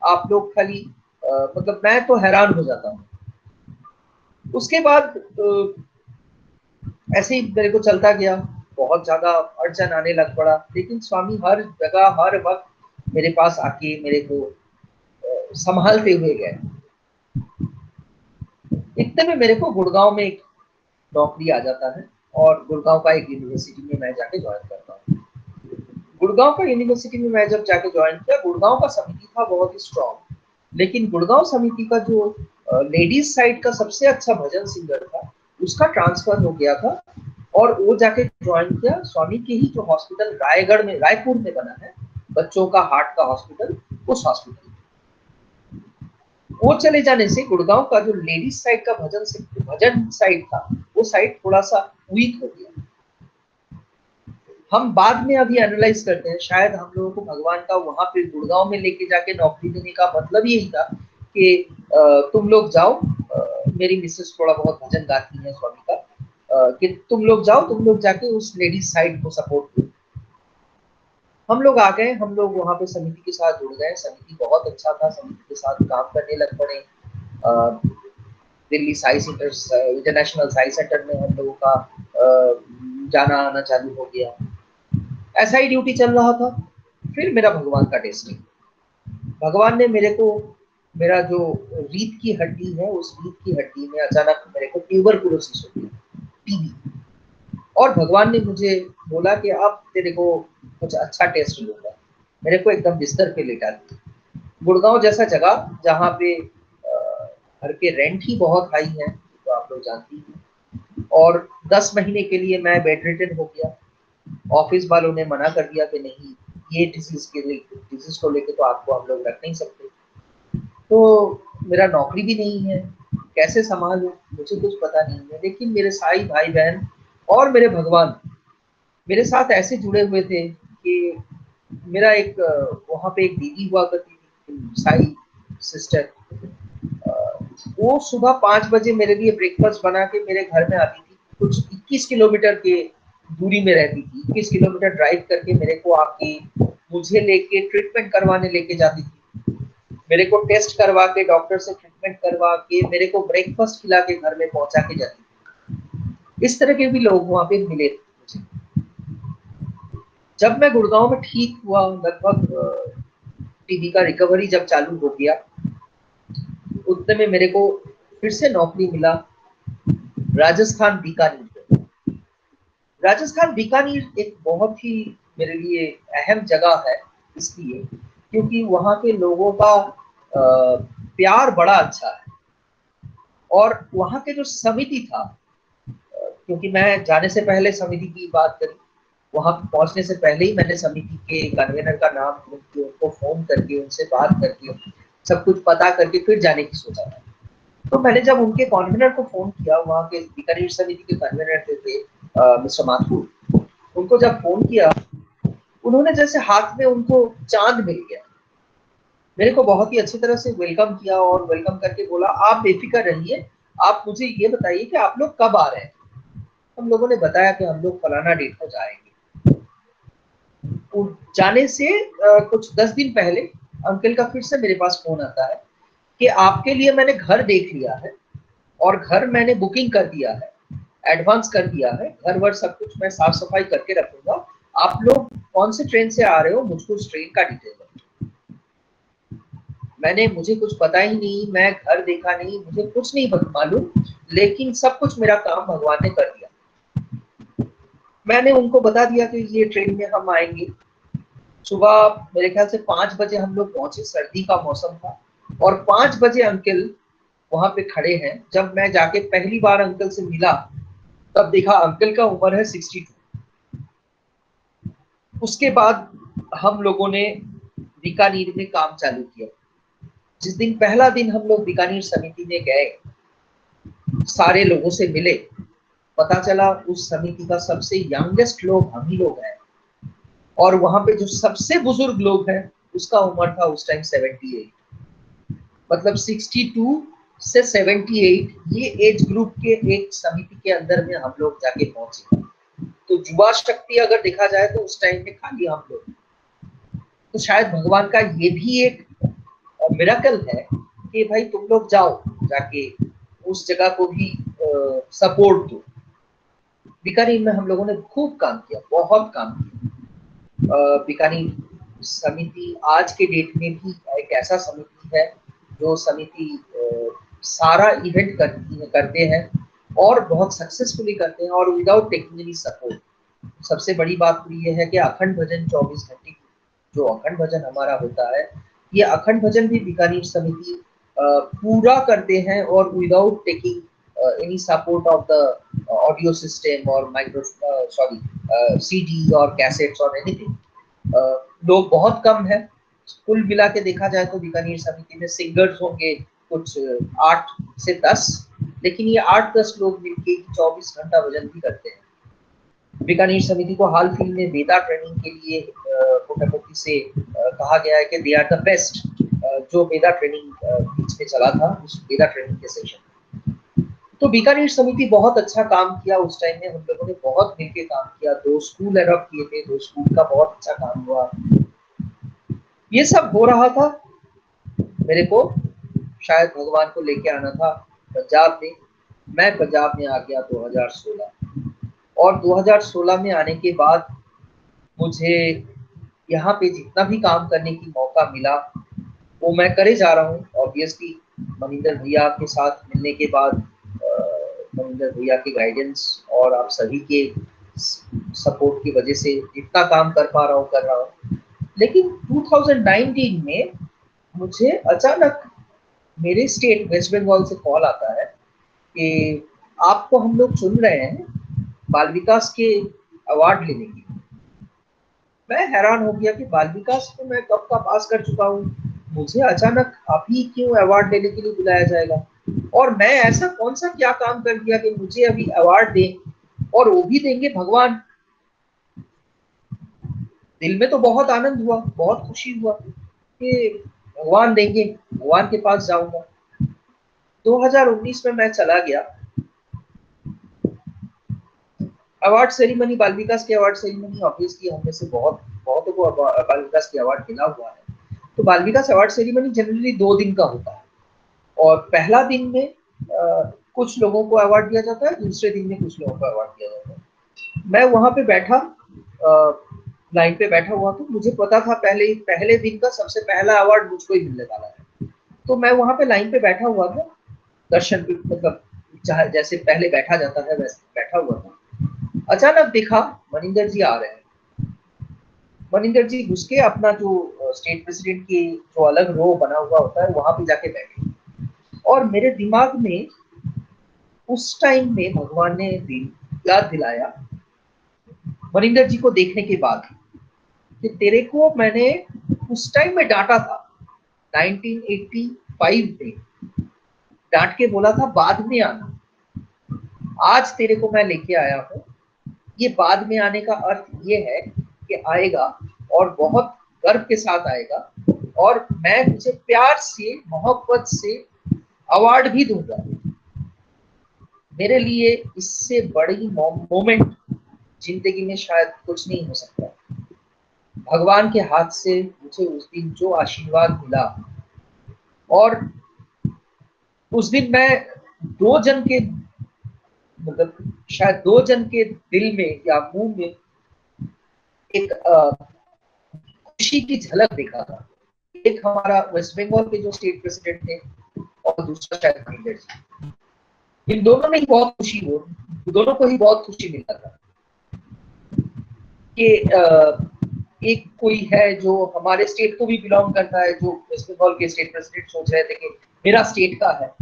आप लोग खाली मतलब मैं तो हैरान हो जाता हूँ। उसके बाद ऐसे ही मेरे को चलता गया, बहुत ज्यादा अड़चन आने लग पड़ा, लेकिन स्वामी हर जगह हर वक्त मेरे पास आके मेरे को संभालते हुए गए। इतने में मेरे को गुड़गांव में एक नौकरी आ जाता है और गुड़गांव का एक यूनिवर्सिटी में मैं जाके ज्वाइन करता हूँ। गुड़गांव का यूनिवर्सिटी में मैं जब जाके ज्वाइन किया, गुड़गांव का समिति था बहुत ही स्ट्रॉन्ग, लेकिन गुड़गांव समिति का जो लेडीज साइड का सबसे अच्छा भजन सिंगर था, उसका ट्रांसफर हो गया था और वो जाके ज्वाइन किया स्वामी के ही जो हॉस्पिटल रायगढ़ में, रायपुर में बना है, बच्चों का हार्ट का हॉस्पिटल, उस हॉस्पिटल। वो चले जाने से गुड़गांव का जो लेडीज साइड का भजन साइड था, वो साइड थोड़ा सा वीक हो गया। हम बाद में अभी एनालाइज करते हैं, शायद हम लोगों को भगवान का वहां पे गुड़गांव में लेके जाके नौकरी देने का मतलब यही था कि तुम लोग जाओ, मेरी मिसेस थोड़ा बहुत भजन गाती है स्वामी का, कि तुम लोग जाओ, तुम लोग जाके उस लेडीज साइड को सपोर्ट करो। हम लोग आ गए, हम लोग वहां पे समिति के साथ जुड़ गए, समिति बहुत अच्छा था, समिति के साथ काम करने लग पड़े। Delhi SAI centre, international SAI centre में हम लोगों का जाना आना चालू हो गया। ऐसा ही ड्यूटी चल रहा था। फिर मेरा भगवान का टेस्टिंग, भगवान ने मेरे को, मेरा जो रीढ़ की हड्डी है, उस रीढ़ की हड्डी में अचानक मेरे को ट्यूबरकुलोसिस हो गया, टीबी। और भगवान ने मुझे बोला कि अब तेरे को कुछ अच्छा टेस्ट लूंगा। मेरे को एकदम बिस्तर पे लेटा दिया। गुड़गांव जैसा जगह जहाँ पे घर के रेंट ही बहुत हाई है, तो आप लोग जानती हैं, और 10 महीने के लिए मैं बेड रिटन हो गया। ऑफिस वालों ने मना कर दिया कि नहीं, ये डिजीज को लेके तो आपको हम लोग रख नहीं सकते। तो मेरा नौकरी भी नहीं है, कैसे संभालूं, मुझे कुछ पता नहीं है। लेकिन मेरे साई भाई बहन और मेरे भगवान मेरे साथ ऐसे जुड़े हुए थे कि मेरा एक वहाँ पे एक दीदी हुआ करती थी, साई सिस्टर, वो सुबह 5 बजे मेरे लिए ब्रेकफास्ट बना के मेरे घर में आती थी। कुछ 21 किलोमीटर के दूरी में रहती थी, 21 किलोमीटर ड्राइव करके मेरे को आके मुझे लेके ट्रीटमेंट करवाने लेके जाती थी। मेरे को टेस्ट करवा के, डॉक्टर से ट्रीटमेंट करवा के, मेरे को ब्रेकफास्ट खिला के घर में पहुंचा के जाती थी। इस तरह के भी लोग वहां पे मिले मुझे। जब मैं गुड़गांव में ठीक हुआ, लगभग टीबी का रिकवरी जब चालू हो गया, उतने में मेरे को फिर से नौकरी मिला राजस्थान बीकानेर में। राजस्थान बीकानेर एक बहुत ही मेरे लिए अहम जगह है, इसलिए क्योंकि वहाँ के लोगों का प्यार बड़ा अच्छा है। और वहाँ के जो समिति था, क्योंकि मैं जाने से पहले समिति की बात करी, वहां पहुंचने से पहले ही मैंने समिति के कन्वेनर का नाम उनको फोन करके, उनसे बात करके, सब कुछ पता करके फिर जाने की सोचा था। तो मैंने जब उनके कन्वेनर को फोन किया, वहाँ के बीकानेर समिति के कन्वेनर थे मिस्टर माथुर, उनको जब फोन किया, उन्होंने जैसे हाथ में उनको चांद मिल गया। मेरे को बहुत ही अच्छी तरह से वेलकम किया और वेलकम करके बोला, आप बेफिक्र रहिए, आप मुझे ये बताइए कि आप लोग कब आ रहे हैं। हम लोगों ने बताया कि हम लोग फलाना डेट को जाएंगे। जाने से कुछ 10 दिन पहले अंकल का फिर से मेरे पास फोन आता है कि आपके लिए मैंने घर देख लिया है और घर मैंने बुकिंग कर दिया है, एडवांस कर दिया है, घर वर सब कुछ मैं साफ सफाई करके रखूंगा। आप लोग कौन से ट्रेन से आ रहे हो, मुझको उस ट्रेन का डिटेल दो। मुझे कुछ पता ही नहीं, मैं घर देखा नहीं, मुझे कुछ नहीं मालूम, लेकिन सब कुछ मेरा काम भगवान ने कर दिया। मैंने उनको बता दिया कि ये ट्रेन में हम आएंगे। सुबह मेरे ख्याल से 5 बजे हम लोग पहुंचे, सर्दी का मौसम था, और 5 बजे अंकल वहां पे खड़े हैं। जब मैं जाके पहली बार अंकल से मिला, तब देखा अंकल का उम्र है 62। उसके बाद हम लोगों ने बीकानेर में काम चालू किया। जिस दिन पहला दिन हम लोग बीकानेर समिति में गए, सारे लोगों से मिले, पता चला उस समिति का सबसे यंगेस्ट लोग हम ही लोग हैं, और वहां पे जो सबसे बुजुर्ग लोग हैं उसका उम्र था उस टाइम 78। मतलब 62 से 78, ये एज ग्रुप के एक समिति के अंदर में हम लोग जाके पहुंचे। तो युवा शक्ति अगर देखा जाए तो उस टाइम में खाली हम लोग, तो शायद भगवान का ये भी एक मिरेकल है कि भाई तुम लोग जाओ, जाके उस जगह को भी सपोर्ट दो। बीकानेर में हम लोगों ने खूब काम किया, बहुत काम किया। बीकानेर समिति आज के डेट में भी एक ऐसा समिति है जो समिति सारा इवेंट करते हैं और बहुत सक्सेसफुली करते हैं और विदाउट टेकिंग एनी सपोर्ट। सबसे बड़ी बात तो ये है कि अखंड भजन 24 घंटे जो अखंड भजन हमारा होता है, ये अखंड भजन भी बीकानेर समिति पूरा करते हैं और without taking any support of the audio system और माइक्रो सीडी और कैसेट्स और एनीथिंग। लोग बहुत कम है, कुल मिला के देखा जाए तो बीकानेर समिति में सिंगर्स होंगे कुछ 8 से 10, लेकिन ये 8-10 लोग मिलके 24 घंटा भजन भी करते हैं। बीकानेर समिति को हाल फिलहाल में वेदा ट्रेनिंग के लिए कोटापति से कहा गया है कि दे आर द बेस्ट। जो वेदा ट्रेनिंग बीच में चला था, उस वेदा ट्रेनिंग के सेशन, तो बीकानेर समिति बहुत अच्छा काम किया उस टाइम में। हम लोगों ने बहुत मिलकर काम किया, 2 स्कूल एडॉप्ट किए थे, 2 स्कूल का बहुत अच्छा काम हुआ। ये सब हो रहा था, मेरे को शायद भगवान को लेके आना था पंजाब में। मैं पंजाब में आ गया 2016, और 2016 में आने के बाद मुझे यहाँ पे जितना भी काम करने की मौका मिला वो मैं करे जा रहा हूँ। ऑब्वियसली मनिंदर भैया के साथ मिलने के बाद, मनिंदर भैया के गाइडेंस और आप सभी के सपोर्ट की वजह से जितना काम कर पा रहा हूँ कर रहा हूँ। लेकिन 2019 में मुझे अचानक मेरे स्टेट वेस्ट बंगाल से कॉल आता है कि आपको हम लोग चुन रहे हैं बाल विकास के अवार्ड लेने के लिए। मैं हैरान हो गया कि बाल विकास को मैं कब का पास कर चुका हूँ, मुझे अचानक अभी क्यों अवार्ड लेने के लिए बुलाया जाएगा, और मैं ऐसा कौन सा क्या काम कर दिया कि मुझे अभी अवार्ड दें, और वो भी देंगे भगवान। दिल में तो बहुत आनंद हुआ, बहुत खुशी हुआ कि भगवान देंगे, भगवान के पास जाऊंगा। 2019 में मैं चला गया अवार्ड सेरेमनी, बाल विकास के अवार्ड सेरेमनी। ऑब्वियसली हम में से बहुतों को बाल विकास के अवार्ड मिला हुआ है। तो बाल विकास अवार्ड सेरेमनी जनरली 2 दिन का होता है, और पहला दिन में कुछ लोगों को अवार्ड दिया जाता है, दूसरे दिन में कुछ लोगों को अवार्ड दिया जाता है। मैं वहां पे बैठा, लाइन पे बैठा हुआ, तो मुझे पता था पहले दिन का सबसे पहला अवार्ड मुझको ही मिलने वाला है। तो मैं वहां पे लाइन पे बैठा हुआ था, दर्शन मतलब जैसे पहले बैठा जाता है वैसे बैठा हुआ था। अचानक देखा मनिंदर जी आ रहे हैं। मनिंदर जी घुस के अपना जो स्टेट प्रेसिडेंट की जो अलग रो बना हुआ होता है वहां पे जाके बैठे, और मेरे दिमाग में उस टाइम में भगवान ने याद दिलाया मनिंदर जी को देखने के बाद कि तेरे को मैंने उस टाइम में डांटा था 1985 में, डांट के बोला था बाद में आना। आज तेरे को मैं लेके आया हूँ। ये बाद में आने का अर्थ ये है कि आएगा और बहुत गर्व के साथ आएगा, और मैं तुझे प्यार से मोहब्बत से अवार्ड भी दूंगा। मेरे लिए इससे बड़ी मोमेंट जिंदगी में शायद कुछ नहीं हो सकता। भगवान के हाथ से मुझे उस दिन जो आशीर्वाद मिला, और उस दिन मैं 2 जन के मतलब शायद 2 जन के दिल में या मुंह में एक खुशी की झलक देखा था। एक हमारा वेस्ट बंगाल के जो स्टेट प्रेसिडेंट थे, और दूसरा शायद मनिंदर जी। इन दोनों में ही बहुत खुशी हो, दोनों को ही बहुत खुशी मिला था कि एक कोई है जो हमारे स्टेट को भी बिलोंग करता है, जो वेस्ट बंगाल के स्टेट प्रेसिडेंट सोच रहे थे कि मेरा स्टेट का है,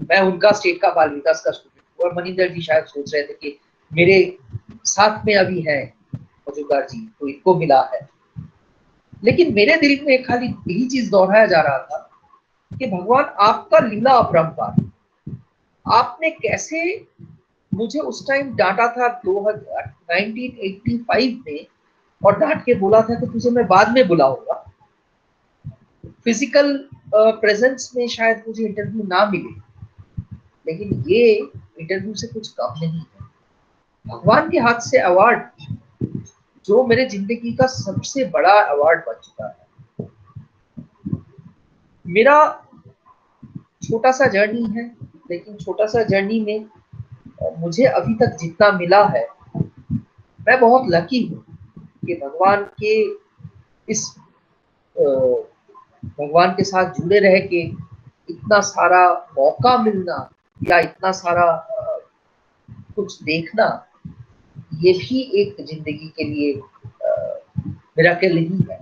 मैं उनका स्टेट का बाल विकास का स्टूडेंट, और मनिंदर जी शायद सोच रहे थे कि मेरे साथ में अभी है मजूमदार जी, तो इनको मिला है। लेकिन मेरे दिल में खाली यही चीज दोहराया जा रहा था कि भगवान आपका लीला अपरंपार, आपने कैसे मुझे उस टाइम डांटा था 1985 में, और डांट के बोला था कि तुझे मैं बाद में बुलाऊंगा, फिजिकल प्रेजेंस में शायद मुझे इंटरव्यू ना मिले, लेकिन ये इंटरव्यू से कुछ कम नहीं है। भगवान के हाथ से अवार्ड, जो मेरे जिंदगी का सबसे बड़ा अवार्ड बन चुका है। मेरा छोटा सा जर्नी है, लेकिन छोटा सा जर्नी में मुझे अभी तक जितना मिला है, मैं बहुत लकी हूँ कि इस अ, भगवान के साथ जुड़े रह के इतना सारा मौका मिलना, या इतना सारा कुछ देखना, ये भी एक जिंदगी के लिए मिरेकल ही है।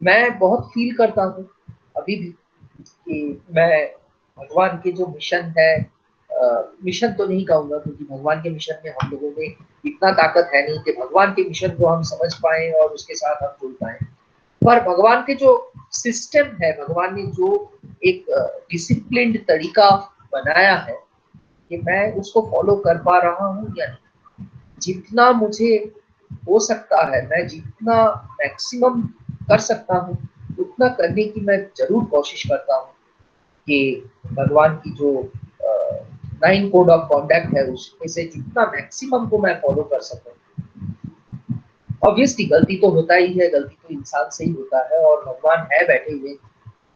मैं बहुत फील करता हूँ अभी भी कि मैं भगवान के जो मिशन है, मिशन तो नहीं कहूंगा, क्योंकि भगवान के मिशन में हम लोगों में इतना ताकत है नहीं कि भगवान के मिशन को हम समझ पाए और उसके साथ हम जुड़ पाए। पर भगवान के जो सिस्टम है, भगवान ने जो एक डिसिप्लिन्ड तरीका बनाया है, कि मैं उसको फॉलो कर पा रहा हूँ या नहीं। जितना मुझे हो सकता है, मैं जितना मैक्सिमम कर सकता हूँ, उतना करने की मैं जरूर कोशिश करता हूँ कि भगवान की जो 9 कोड ऑफ कॉन्डक्ट है, उसमें से जितना मैक्सिमम को मैं फॉलो कर सकूँ। ऑब्वियसली गलती तो होता ही है, गलती तो इंसान से ही होता है, और भगवान है बैठे हुए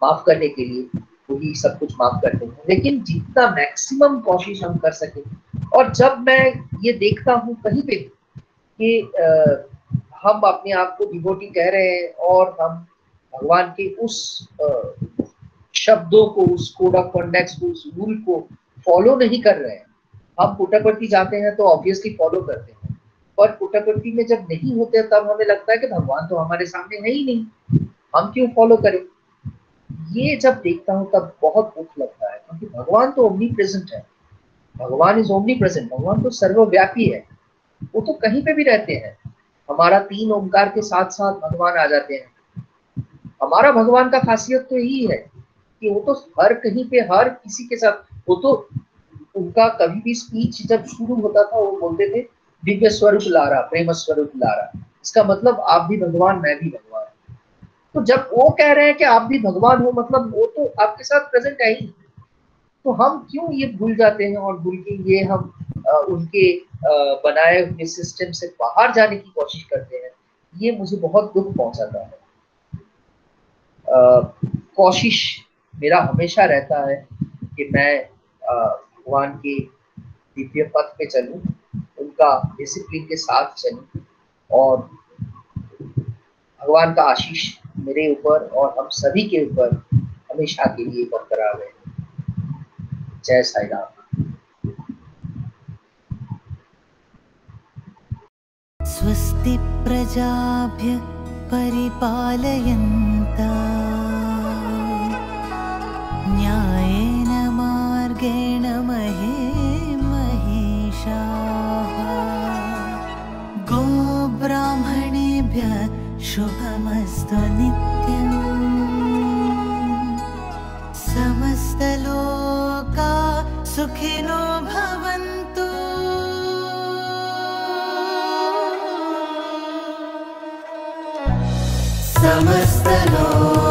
माफ करने के लिए, वही सब कुछ माफ करते हैं। लेकिन जितना मैक्सिमम कोशिश हम कर सके, और जब मैं ये देखता हूँ कहीं पे कि हम अपने आप को डिवोटी कह रहे हैं और हम भगवान के उस शब्दों को, उस कोड ऑफ कॉन्डक्ट को, उस रूल को फॉलो नहीं कर रहे हैं। हम पुट्टपर्थी जाते हैं तो ऑब्वियसली फॉलो करते हैं, पर पुट्टपर्थी में जब नहीं होते तब हमें लगता है कि भगवान तो हमारे सामने है ही नहीं, हम क्यों फॉलो करें। ये जब देखता हूँ तब बहुत दुख लगता है, क्योंकि भगवान तो ओमनी प्रेजेंट है। भगवान इज ओमनी प्रेजेंट, भगवान तो सर्वव्यापी है, वो तो कहीं पे भी रहते हैं। हमारा 3 ओंकार के साथ साथ भगवान आ जाते हैं। हमारा भगवान का खासियत तो यही है कि वो तो हर कहीं पे, हर किसी के साथ, वो तो उनका कभी भी स्पीच जब शुरू होता था, वो बोलते थे दिव्य स्वरूप लारा, प्रेम स्वरूप लारा। इसका मतलब आप भी भगवान, मैं भी भगवान। तो जब वो कह रहे हैं कि आप भी भगवान हो, मतलब वो तो आपके साथ प्रेजेंट है ही। तो हम क्यों ये भूल जाते हैं, और भूल के ये हम उनके बनाए हुए सिस्टम से बाहर जाने की कोशिश करते हैं। ये मुझे बहुत दुख पहुंचाता है। कोशिश मेरा हमेशा रहता है कि मैं भगवान के दिव्य पथ पे चलूं, उनका डिसिप्लिन के साथ चलूं, और भगवान का आशीष मेरे ऊपर और हम सभी के ऊपर हमेशा के लिए बरकरार रहे। जय साई राम। स्वस्ति प्रजाभ्य परिपालयन्ता न्यायेन मार्गेण महे महिषाः। गोब्राह्मणेभ्यः शुभमस्तु नित्यम्। समस्तलोका सुखिनो भवन्तु। समस्तलोका